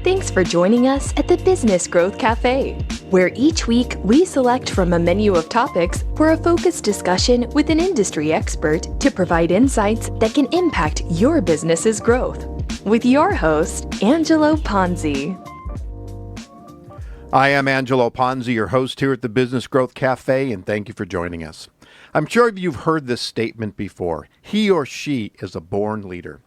Thanks for joining us at the Business Growth Cafe, where each week we select from a menu of topics for a focused discussion with an industry expert to provide insights that can impact your business's growth. With your host, Angelo Ponzi. I am Angelo Ponzi, your host here at the Business Growth Cafe, and thank you for joining us. I'm sure you've heard this statement before. He or she is a born leader.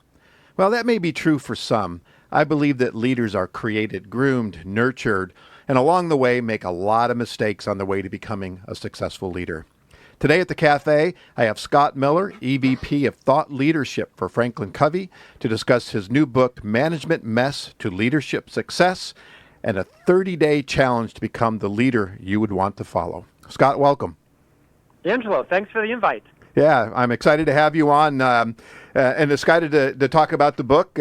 Well, that may be true for some. I believe that leaders are created, groomed, nurtured, and along the way make a lot of mistakes on the way to becoming a successful leader. Today at the cafe, I have Scott Miller, EVP of Thought Leadership for Franklin Covey, to discuss his new book, Management Mess to Leadership Success, and a 30-day challenge to become the leader you would want to follow. Scott, welcome. Angelo, thanks for the invite. Yeah, I'm excited to have you on and excited to talk about the book.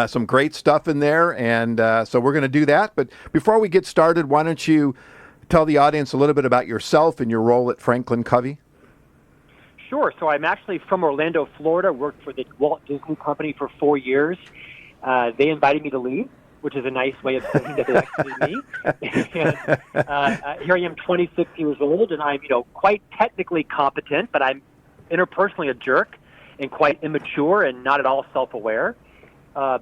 Some great stuff in there, and so we're going to do that. But before we get started, why don't you tell the audience a little bit about yourself and your role at Franklin Covey? Sure. So I'm actually from Orlando, Florida, worked for the Walt Disney Company for 4 years. They invited me to leave, which is a nice way of saying that they exited me. And, here I am, 26 years old, and I'm, quite technically competent, but I'm interpersonally a jerk and quite immature and not at all self-aware.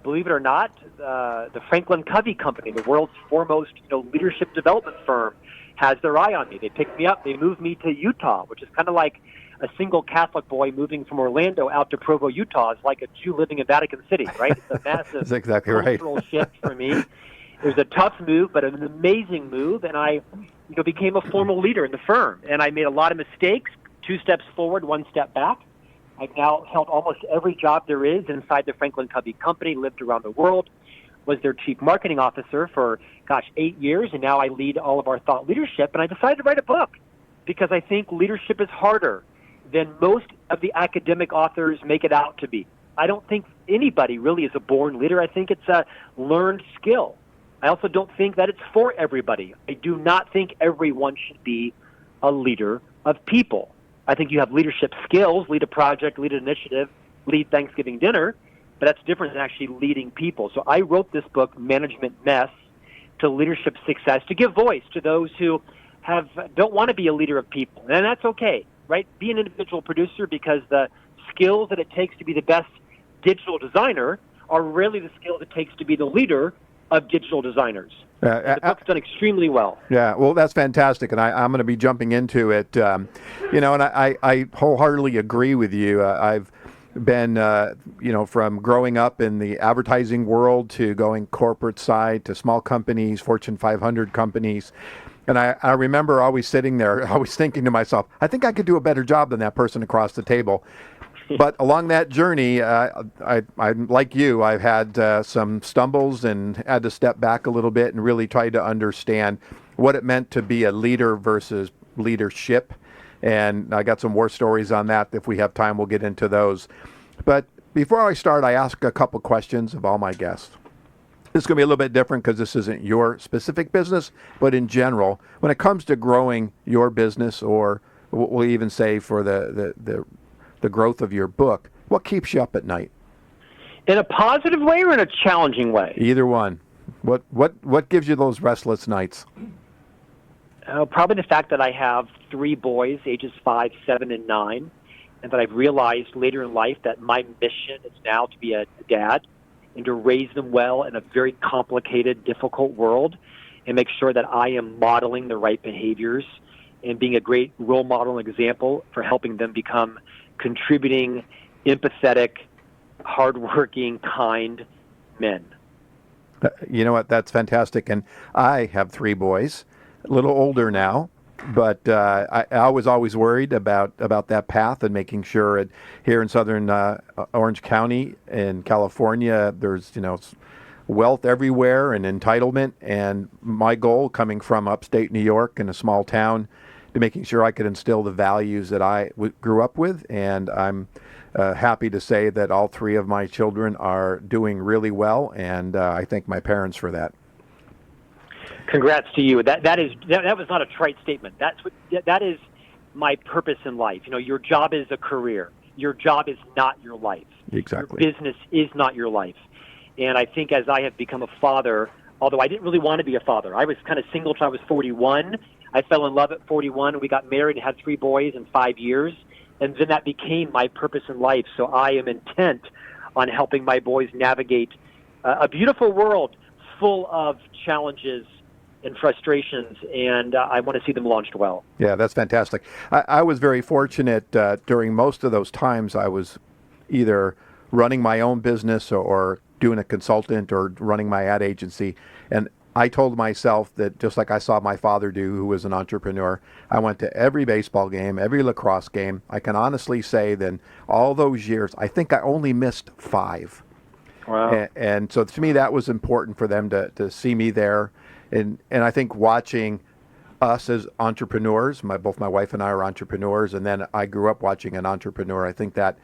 Believe it or not, the Franklin Covey Company, the world's foremost, leadership development firm, has their eye on me. They picked me up. They moved me to Utah, which is kind of like a single Catholic boy moving from Orlando out to Provo, Utah, is like a Jew living in Vatican City, right? It's a massive That's exactly cultural shift for me. It was a tough move, but an amazing move, and I became a formal leader in the firm. And I made a lot of mistakes, 2 steps forward, 1 step back. I've now held almost every job there is inside the Franklin Covey Company, lived around the world, was their chief marketing officer for, 8 years, and now I lead all of our thought leadership. And I decided to write a book because I think leadership is harder than most of the academic authors make it out to be. I don't think anybody really is a born leader. I think it's a learned skill. I also don't think that it's for everybody. I do not think everyone should be a leader of people. I think you have leadership skills, lead a project, lead an initiative, lead Thanksgiving dinner, but that's different than actually leading people. So I wrote this book, Management Mess to Leadership Success, to give voice to those who don't want to be a leader of people. And that's okay, right? Be an individual producer, because the skills that it takes to be the best digital designer are really the skills it takes to be the leader of digital designers. The book's done extremely well. Yeah, well, that's fantastic, and I'm going to be jumping into it. And I wholeheartedly agree with you. I've been, from growing up in the advertising world to going corporate side to small companies, Fortune 500 companies. And I remember always sitting there, always thinking to myself, I think I could do a better job than that person across the table. But along that journey, I'm like you, I've had some stumbles and had to step back a little bit and really try to understand what it meant to be a leader versus leadership. And I got some war stories on that. If we have time, we'll get into those. But before I start, I ask a couple questions of all my guests. This is going to be a little bit different because this isn't your specific business, but in general, when it comes to growing your business, or we'll even say for the growth of your book, what keeps you up at night? In a positive way or in a challenging way? Either one. What gives you those restless nights? Probably the fact that I have 3 boys, ages 5, 7, and 9, and that I've realized later in life that my mission is now to be a dad and to raise them well in a very complicated, difficult world, and make sure that I am modeling the right behaviors and being a great role model and example for helping them become contributing, empathetic, hardworking, kind men. You know what? That's fantastic. And I have 3 boys, a little older now, but I was always worried about that path and making sure here in southern Orange County in California, there's wealth everywhere and entitlement. And my goal, coming from upstate New York in a small town, to making sure I could instill the values that I grew up with. And I'm happy to say that all 3 of my children are doing really well, and I thank my parents for that. Congrats to you. That was not a trite statement. That is my purpose in life. Your job is a career. Your job is not your life. Exactly. Your business is not your life. And I think as I have become a father, although I didn't really want to be a father, I was kind of single till I was 41. I fell in love at 41. We got married and had 3 boys in 5 years. And then that became my purpose in life. So I am intent on helping my boys navigate a beautiful world full of challenges and frustrations, and I want to see them launched well. Yeah, that's fantastic. I was very fortunate during most of those times. I was either running my own business or doing a consultant or running my ad agency. And I told myself that just like I saw my father do, who was an entrepreneur, I went to every baseball game, every lacrosse game. I can honestly say that in all those years, I think I only missed 5. Wow. And so to me, that was important for them to see me there. And I think watching us as entrepreneurs, both my wife and I are entrepreneurs, and then I grew up watching an entrepreneur. I think that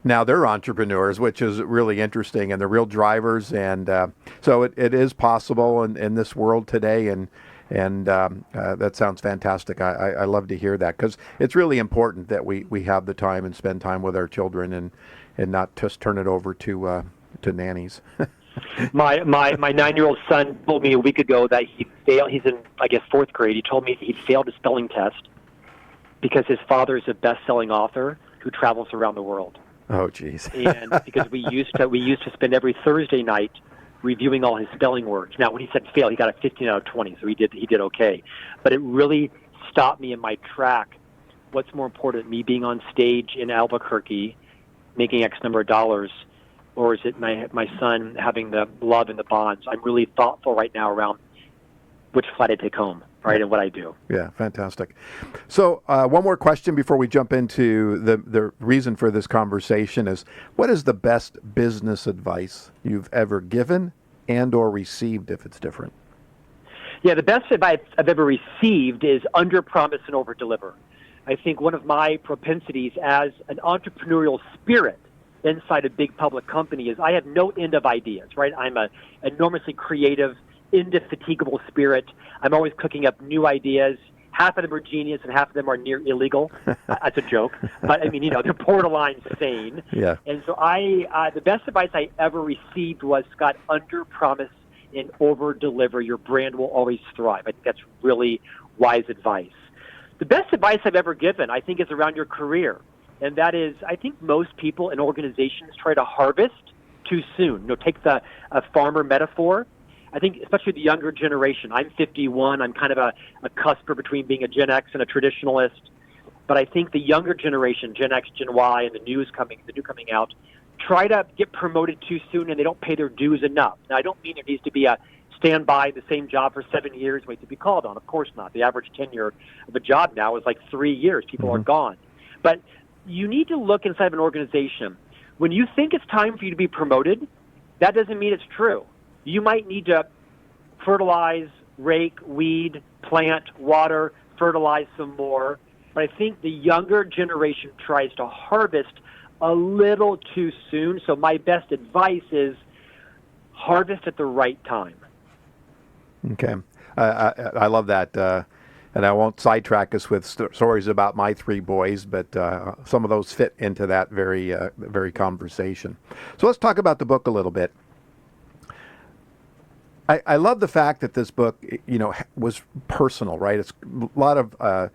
now they're entrepreneurs, which is really interesting, and they're real drivers. And so it is possible in this world today, and that sounds fantastic. I love to hear that, because it's really important that we have the time and spend time with our children and not just turn it over to nannies. My 9-year-old son told me a week ago that he failed. He's in, I guess, 4th grade. He told me he'd failed a spelling test because his father is a best-selling author who travels around the world. Oh, geez. And because we used to spend every Thursday night reviewing all his spelling words. Now, when he said fail, he got a 15 out of 20, so he did okay. But it really stopped me in my track. What's more important, me being on stage in Albuquerque, making X number of dollars, or is it my son having the love and the bonds? I'm really thoughtful right now around which flight I take home, right, and what I do. Yeah, fantastic. So one more question before we jump into the reason for this conversation is, what is the best business advice you've ever given and or received, if it's different? Yeah, the best advice I've ever received is under-promise and over-deliver. I think one of my propensities as an entrepreneurial spirit inside a big public company is I have no end of ideas, right? I'm an enormously creative, indefatigable spirit. I'm always cooking up new ideas. Half of them are genius and half of them are near illegal. That's a joke. But, I mean, they're borderline sane. Yeah. And so the best advice I ever received was, Scott, under-promise and over-deliver. Your brand will always thrive. I think that's really wise advice. The best advice I've ever given, I think, is around your career. And that is, I think most people in organizations try to harvest too soon. Take the farmer metaphor. I think especially the younger generation. I'm 51. I'm kind of a cusper between being a Gen X and a traditionalist. But I think the younger generation, Gen X, Gen Y, and the new coming out, try to get promoted too soon, and they don't pay their dues enough. Now, I don't mean there needs to be a stand by the same job for 7 years, wait to be called on. Of course not. The average tenure of a job now is like 3 years. People are gone. But you need to look inside of an organization. When you think it's time for you to be promoted, that doesn't mean it's true. You might need to fertilize, rake, weed, plant, water, fertilize some more. But I think the younger generation tries to harvest a little too soon. So my best advice is harvest at the right time. Okay. I love that. And I won't sidetrack us with stories about my 3 boys, but some of those fit into that very conversation. So let's talk about the book a little bit. I love the fact that this book, was personal, right? It's a lot of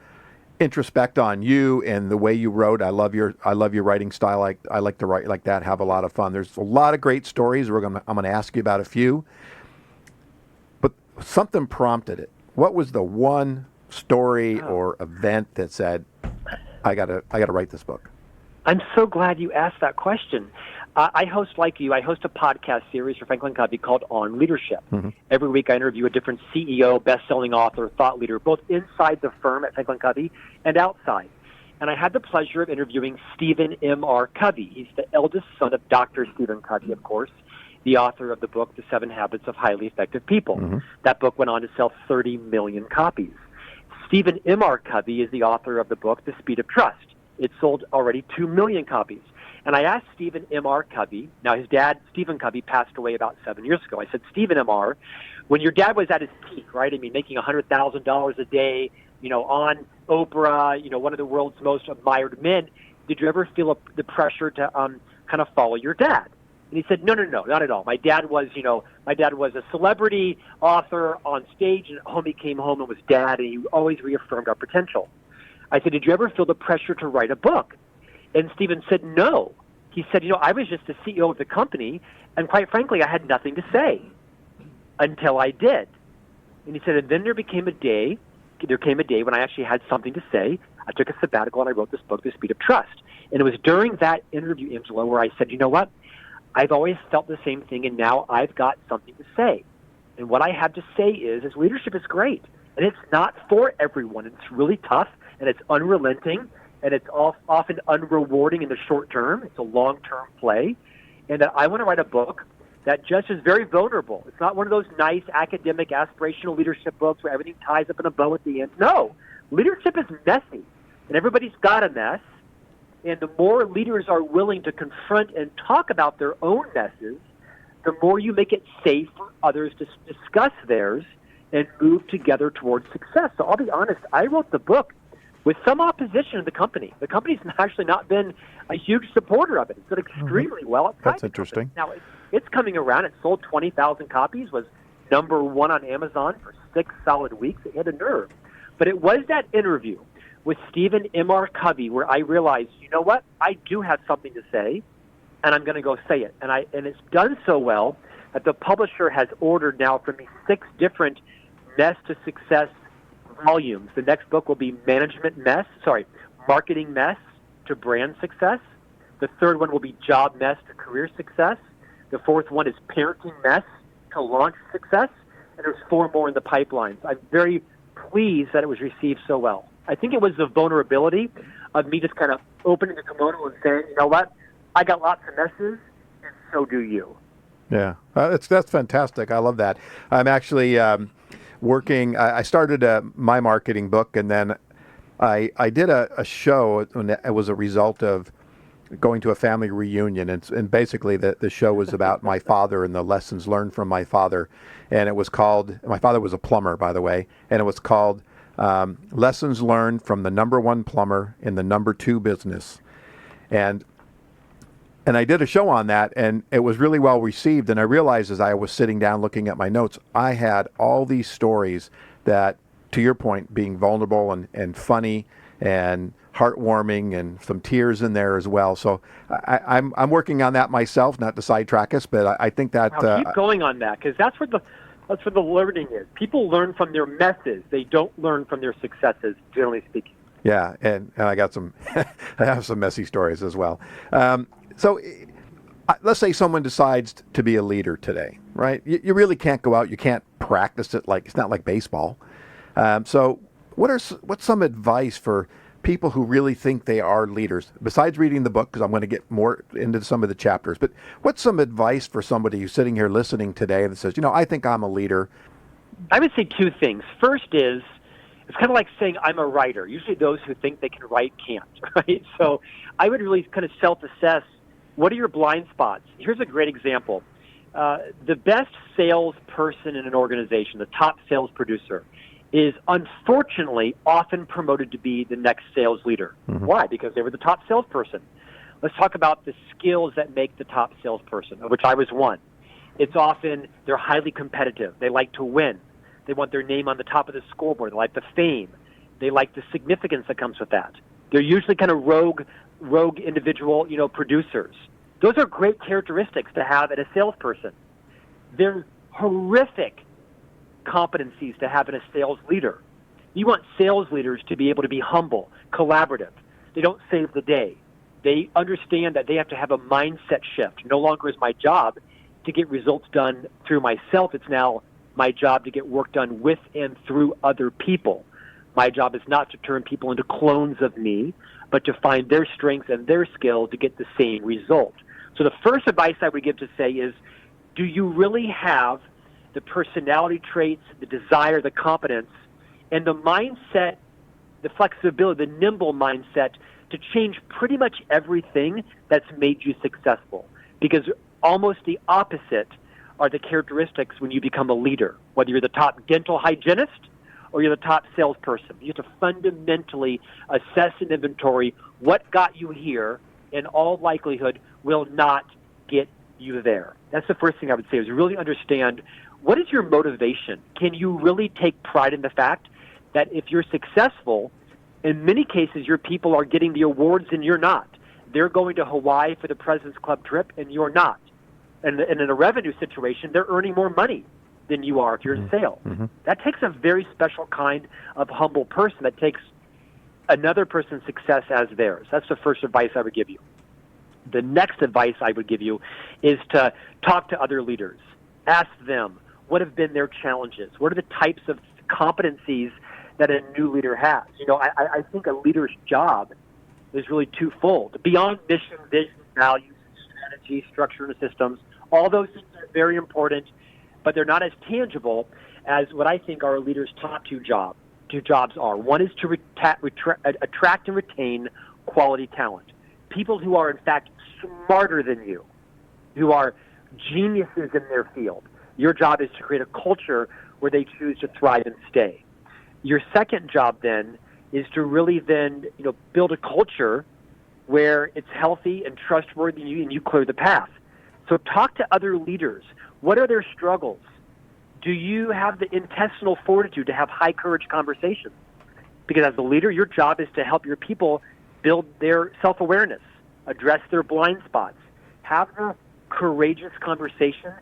introspect on you and the way you wrote. I love your writing style. I like to write like that, have a lot of fun. There's a lot of great stories. I'm going to ask you about a few, but something prompted it. What was the one story or event that said, I gotta write this book? I'm so glad you asked that question. I host a podcast series for Franklin Covey called On Leadership. Mm-hmm. Every week I interview a different CEO, best-selling author, thought leader, both inside the firm at Franklin Covey and outside. And I had the pleasure of interviewing Stephen M.R. Covey. He's the eldest son of Dr. Stephen Covey, of course, the author of the book, The 7 Habits of Highly Effective People. Mm-hmm. That book went on to sell 30 million copies. Stephen M.R. Covey is the author of the book, The Speed of Trust. It sold already 2 million copies. And I asked Stephen M.R. Covey, now his dad, Stephen Covey, passed away about 7 years ago. I said, Stephen M.R., when your dad was at his peak, right, making $100,000 a day, on Oprah, one of the world's most admired men, did you ever feel the pressure to kind of follow your dad? And he said, no, not at all. My dad was a celebrity author on stage, and homie came home and was dad, and he always reaffirmed our potential. I said, did you ever feel the pressure to write a book? And Stephen said, no. He said, I was just the CEO of the company, and quite frankly, I had nothing to say until I did. And he said, and then there came a day when I actually had something to say. I took a sabbatical and I wrote this book, The Speed of Trust. And it was during that interview, Angela, where I said, you know what? I've always felt the same thing, and now I've got something to say. And what I have to say is leadership is great, and it's not for everyone. It's really tough, and it's unrelenting, and it's often unrewarding in the short term. It's a long-term play. And that I want to write a book that just is very vulnerable. It's not one of those nice academic aspirational leadership books where everything ties up in a bow at the end. No, leadership is messy, and everybody's got a mess. And the more leaders are willing to confront and talk about their own messes, the more you make it safe for others to discuss theirs and move together towards success. So I'll be honest, I wrote the book with some opposition in the company. The company's actually not been a huge supporter of it. It's done extremely well outside. That's interesting. Now, it's coming around. It sold 20,000 copies, was #1 on Amazon for 6 solid weeks. It hit a nerve. But it was that interview with Stephen M.R. Covey where I realized, you know what? I do have something to say, and I'm going to go say it. And it's done so well that the publisher has ordered now from me 6 different Mess to Success volumes. The next book will be Marketing Mess to Brand Success. The third one will be Job Mess to Career Success. The fourth one is Parenting Mess to Launch Success. And there's 4 more in the pipelines. I'm very pleased that it was received so well. I think it was the vulnerability of me just kind of opening the kimono and saying, you know what, I got lots of messes, and so do you. Yeah, that's fantastic. I love that. I'm actually working. I started my marketing book, and then I did a show, and it was a result of going to a family reunion, and basically the show was about my father and the lessons learned from my father, and it was called, my father was a plumber, by the way, and it was called Lessons Learned from the #1 Plumber in the #2 Business. And I did a show on that, and it was really well received. And I realized as I was sitting down looking at my notes, I had all these stories that, to your point, being vulnerable and funny and heartwarming and some tears in there as well. So I'm working on that myself, not to sidetrack us, but I think that... Now keep going on that, because that's where the learning is. People learn from their messes. They don't learn from their successes, generally speaking. Yeah, and I got some, I have some messy stories as well. So let's say someone decides to be a leader today, right? You really can't go out. You can't practice it it's not like baseball. So what's some advice for people who really think they are leaders, besides reading the book, because I'm going to get more into some of the chapters, but what's some advice for somebody who's sitting here listening today that says, I think I'm a leader? I would say 2 things. First is, it's kind of like saying I'm a writer. Usually those who think they can write can't, right? So I would really kind of self-assess, what are your blind spots? Here's a great example. The best salesperson in an organization, the top sales producer, is unfortunately often promoted to be the next sales leader. Mm-hmm. Why? Because they were the top salesperson. Let's talk about the skills that make the top salesperson, of which I was one. It's often they're highly competitive. They like to win. They want their name on the top of the scoreboard. They like the fame. They like the significance that comes with that. They're usually kind of rogue individual, producers. Those are great characteristics to have in a salesperson. They're horrific competencies to have in a sales leader. You want sales leaders to be able to be humble, collaborative. They don't save the day. They understand that they have to have a mindset shift. No longer is my job to get results done through myself. It's now my job to get work done with and through other people. My job is not to turn people into clones of me, but to find their strengths and their skill to get the same result. So the first advice I would give to say is, do you really have the personality traits, the desire, the competence, and the mindset, the flexibility, the nimble mindset to change pretty much everything that's made you successful? Because almost the opposite are the characteristics when you become a leader, whether you're the top dental hygienist or you're the top salesperson. You have to fundamentally assess and inventory what got you here, in all likelihood will not get you there? That's the first thing I would say, is really understand, what is your motivation? Can you really take pride in the fact that if you're successful, in many cases your people are getting the awards and you're not? They're going to Hawaii for the President's Club trip and you're not. And in a revenue situation, they're earning more money than you are if you're in sales. Mm-hmm. That takes a very special kind of humble person that takes another person's success as theirs. That's the first advice I would give you. The next advice I would give you is to talk to other leaders. Ask them, what have been their challenges? What are the types of competencies that a new leader has? I think a leader's job is really twofold. Beyond mission, vision, values, strategy, structure, and systems, all those things are very important, but they're not as tangible as what I think our leaders' top two jobs are. One is to attract and retain quality talent. People who are, in fact, smarter than you, who are geniuses in their field. Your job is to create a culture where they choose to thrive and stay. Your second job then is to really then, build a culture where it's healthy and trustworthy and you clear the path. So talk to other leaders. What are their struggles? Do you have the intestinal fortitude to have high courage conversations? Because as a leader, your job is to help your people build their self-awareness, address their blind spots, have the courageous conversation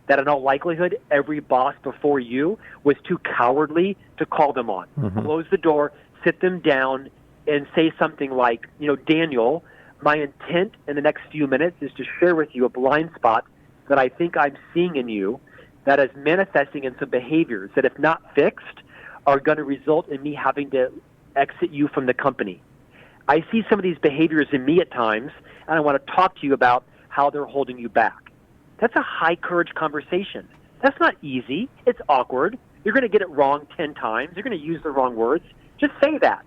that in all likelihood every boss before you was too cowardly to call them on. Mm-hmm. Close the door, sit them down, and say something like, Daniel, my intent in the next few minutes is to share with you a blind spot that I think I'm seeing in you that is manifesting in some behaviors that, if not fixed, are going to result in me having to exit you from the company. I see some of these behaviors in me at times, and I want to talk to you about how they're holding you back. That's a high courage conversation. That's not easy. It's awkward. You're going to get it wrong 10 times. You're going to use the wrong words. Just say that.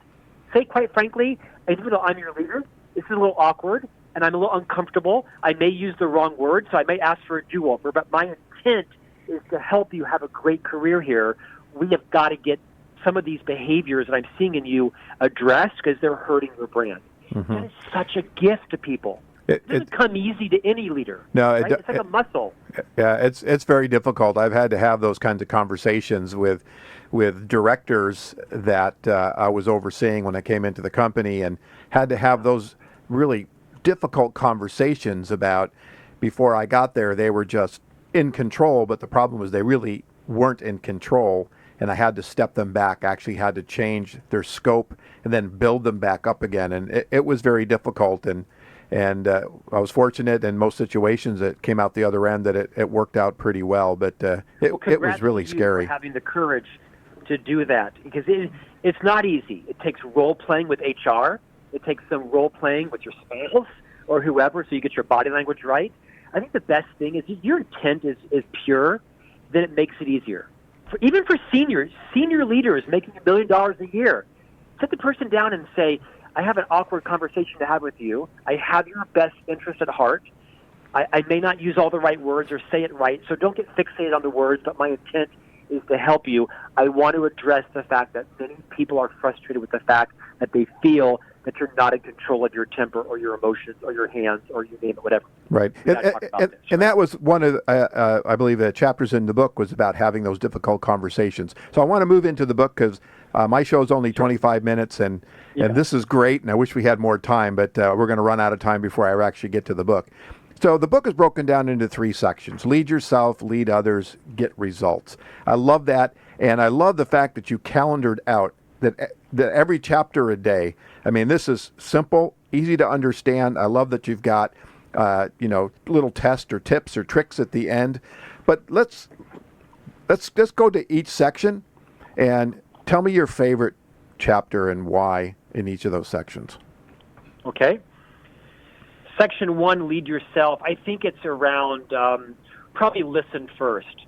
Say, quite frankly, even though I'm your leader, this is a little awkward, and I'm a little uncomfortable. I may use the wrong word, so I may ask for a do-over, but my intent is to help you have a great career here. We have got to get some of these behaviors that I'm seeing in you addressed because they're hurting your brand. Mm-hmm. That is such a gift to people. It doesn't come easy to any leader. No, right? It's like a muscle. Yeah, it's very difficult. I've had to have those kinds of conversations with directors that I was overseeing when I came into the company, and had to have those really difficult conversations about, before I got there, they were just in control, but the problem was they really weren't in control, and I had to step them back, actually had to change their scope and then build them back up again. And it was very difficult, and I was fortunate in most situations it came out the other end that it worked out pretty well, but it was really scary. For having the courage to do that, because it's not easy. It takes role-playing with HR. It takes some role-playing with your spouse or whoever, so you get your body language right. I think the best thing is, if your intent is pure, then it makes it easier. Even for senior leaders making $1 million a year, sit the person down and say, I have an awkward conversation to have with you. I have your best interest at heart. I may not use all the right words or say it right, so don't get fixated on the words, but my intent is to help you. I want to address the fact that many people are frustrated with the fact that they feel that you're not in control of your temper or your emotions or your hands or you name it, whatever. Right. And that was one of, I believe, the chapters in the book was about having those difficult conversations. So I want to move into the book because my show's only 25 minutes, and this is great, and I wish we had more time, but we're going to run out of time before I actually get to the book. So the book is broken down into 3 sections: lead yourself, lead others, get results. I love that, and I love the fact that you calendared out that every chapter a day. I mean, this is simple, easy to understand. I love that you've got little tests or tips or tricks at the end. But let's go to each section and tell me your favorite chapter and why in each of those sections. Okay. Section 1, lead yourself. I think it's around probably listen first,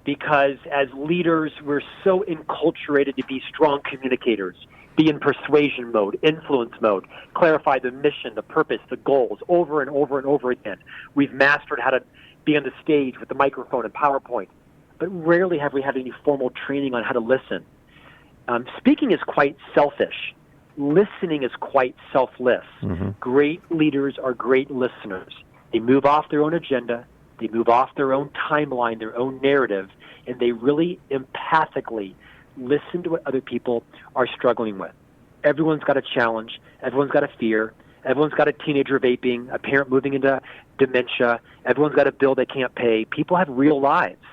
because as leaders, we're so enculturated to be strong communicators, be in persuasion mode, influence mode, clarify the mission, the purpose, the goals over and over and over again. We've mastered how to be on the stage with the microphone and PowerPoint, but rarely have we had any formal training on how to listen. Speaking is quite selfish. Listening is quite selfless. Mm-hmm. Great leaders are great listeners. They move off their own agenda. They move off their own timeline, their own narrative, and they really empathically listen to what other people are struggling with. Everyone's got a challenge. Everyone's got a fear. Everyone's got a teenager vaping, a parent moving into dementia. Everyone's got a bill they can't pay. People have real lives.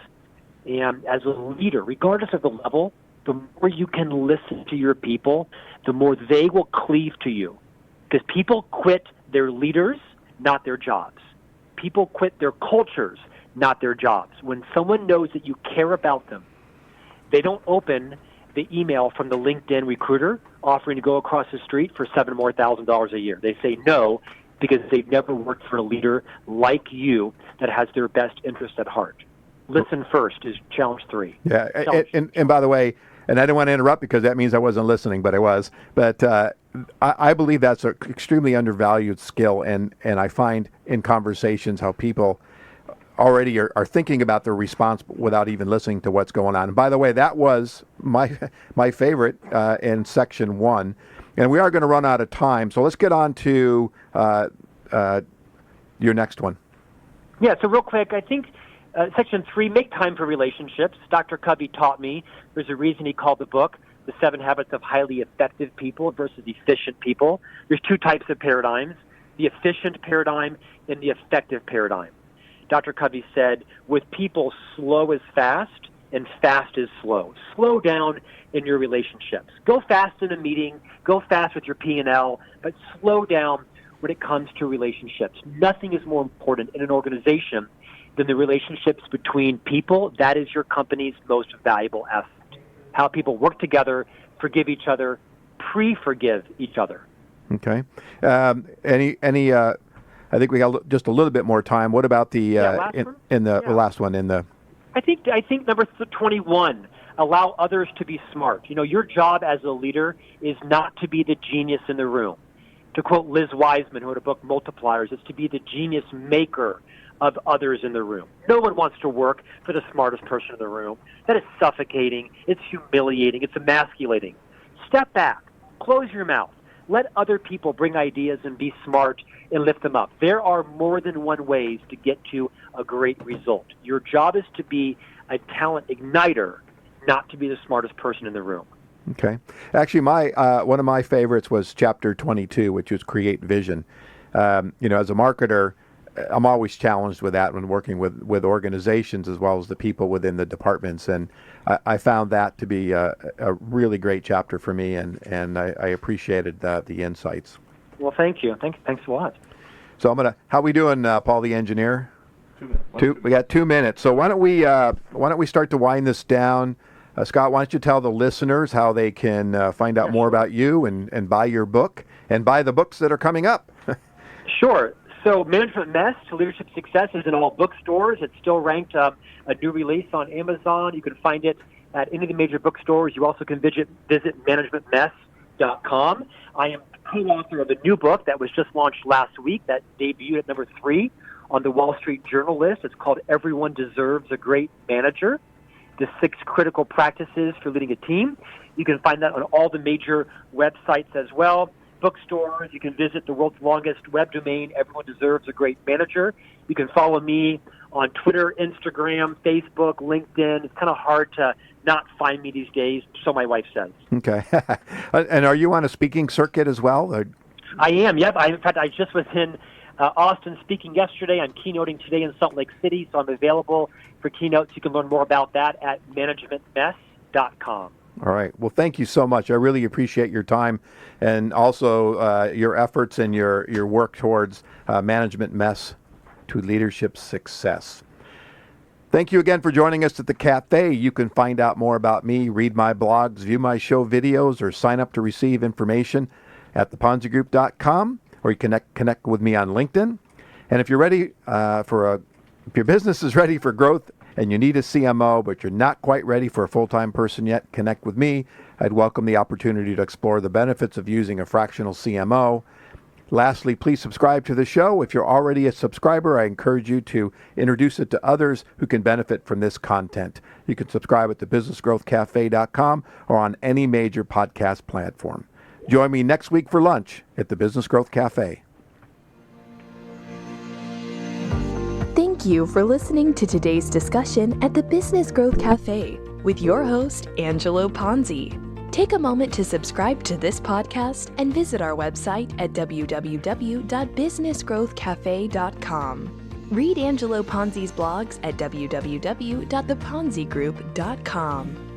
And as a leader, regardless of the level, the more you can listen to your people, the more they will cleave to you. Because people quit their leaders, not their jobs. People quit their cultures, not their jobs. When someone knows that you care about them, they don't open the email from the LinkedIn recruiter offering to go across the street for $7,000 more a year. They say no because they've never worked for a leader like you that has their best interest at heart. Listen first is challenge 3. Yeah, and by the way, and I didn't want to interrupt because that means I wasn't listening, but I was. But I believe that's an extremely undervalued skill, and I find in conversations how people already are thinking about their response without even listening to what's going on. And by the way, that was my favorite in section 1. And we are going to run out of time, so let's get on to your next one. Yeah, so real quick, I think section 3, make time for relationships. Dr. Covey taught me there's a reason he called the book The 7 Habits of Highly Effective People versus Efficient People. There's 2 types of paradigms, the efficient paradigm and the effective paradigm. Dr. Covey said, with people, slow is fast and fast is slow. Slow down in your relationships. Go fast in a meeting, go fast with your P&L, but slow down when it comes to relationships. Nothing is more important in an organization than the relationships between people. That is your company's most valuable asset. How people work together, forgive each other, pre-forgive each other. Okay. I think we got just a little bit more time. What about the last one in the? I think number 21. Allow others to be smart. You know, your job as a leader is not to be the genius in the room. To quote Liz Wiseman, who wrote a book Multipliers, it's to be the genius maker of others in the room. No one wants to work for the smartest person in the room. That is suffocating. It's humiliating. It's emasculating. Step back. Close your mouth. Let other people bring ideas and be smart and lift them up. There are more than one ways to get to a great result. Your job is to be a talent igniter, not to be the smartest person in the room. Okay. Actually, one of my favorites was chapter 22, which was create vision. As a marketer, I'm always challenged with that when working with organizations as well as the people within the departments. And I found that to be a really great chapter for me, and I appreciated the insights. Well, thank you. Thanks a lot. So how we doing, Paul the engineer? 2 minutes. We got 2 minutes. So why don't we start to wind this down? Scott, why don't you tell the listeners how they can find out more about you and buy your book and buy the books that are coming up? Sure. So Management Mess to Leadership Success is in all bookstores. It's still ranked a new release on Amazon. You can find it at any of the major bookstores. You also can visit managementmess.com. I am co-author of a new book that was just launched last week that debuted at number 3 on the Wall Street Journal list. It's called Everyone Deserves a Great Manager, the 6 critical practices for leading a team. You can find that on all the major websites as well. Bookstores. You can visit the world's longest web domain, Everyone Deserves a Great Manager. You can follow me on Twitter, Instagram, Facebook, LinkedIn. It's kind of hard to not find me these days, so my wife says. Okay. And are you on a speaking circuit as well? Or? I am, yep. In fact, I just was in Austin speaking yesterday. I'm keynoting today in Salt Lake City, so I'm available for keynotes. You can learn more about that at managementmess.com. All right. Well, thank you so much. I really appreciate your time and also your efforts and your work towards Management Mess to Leadership Success. Thank you again for joining us at the Cafe. You can find out more about me, read my blogs, view my show videos, or sign up to receive information at theponzigroup.com, or you connect with me on LinkedIn. And if you're ready if your business is ready for growth and you need a CMO, but you're not quite ready for a full-time person yet, connect with me. I'd welcome the opportunity to explore the benefits of using a fractional CMO. Lastly, please subscribe to the show. If you're already a subscriber, I encourage you to introduce it to others who can benefit from this content. You can subscribe at thebusinessgrowthcafe.com or on any major podcast platform. Join me next week for lunch at the Business Growth Cafe. Thank Thank you for listening to today's discussion at the Business Growth Cafe with your host, Angelo Ponzi. Take a moment to subscribe to this podcast and visit our website at www.businessgrowthcafe.com. Read Angelo Ponzi's blogs at www.theponzigroup.com.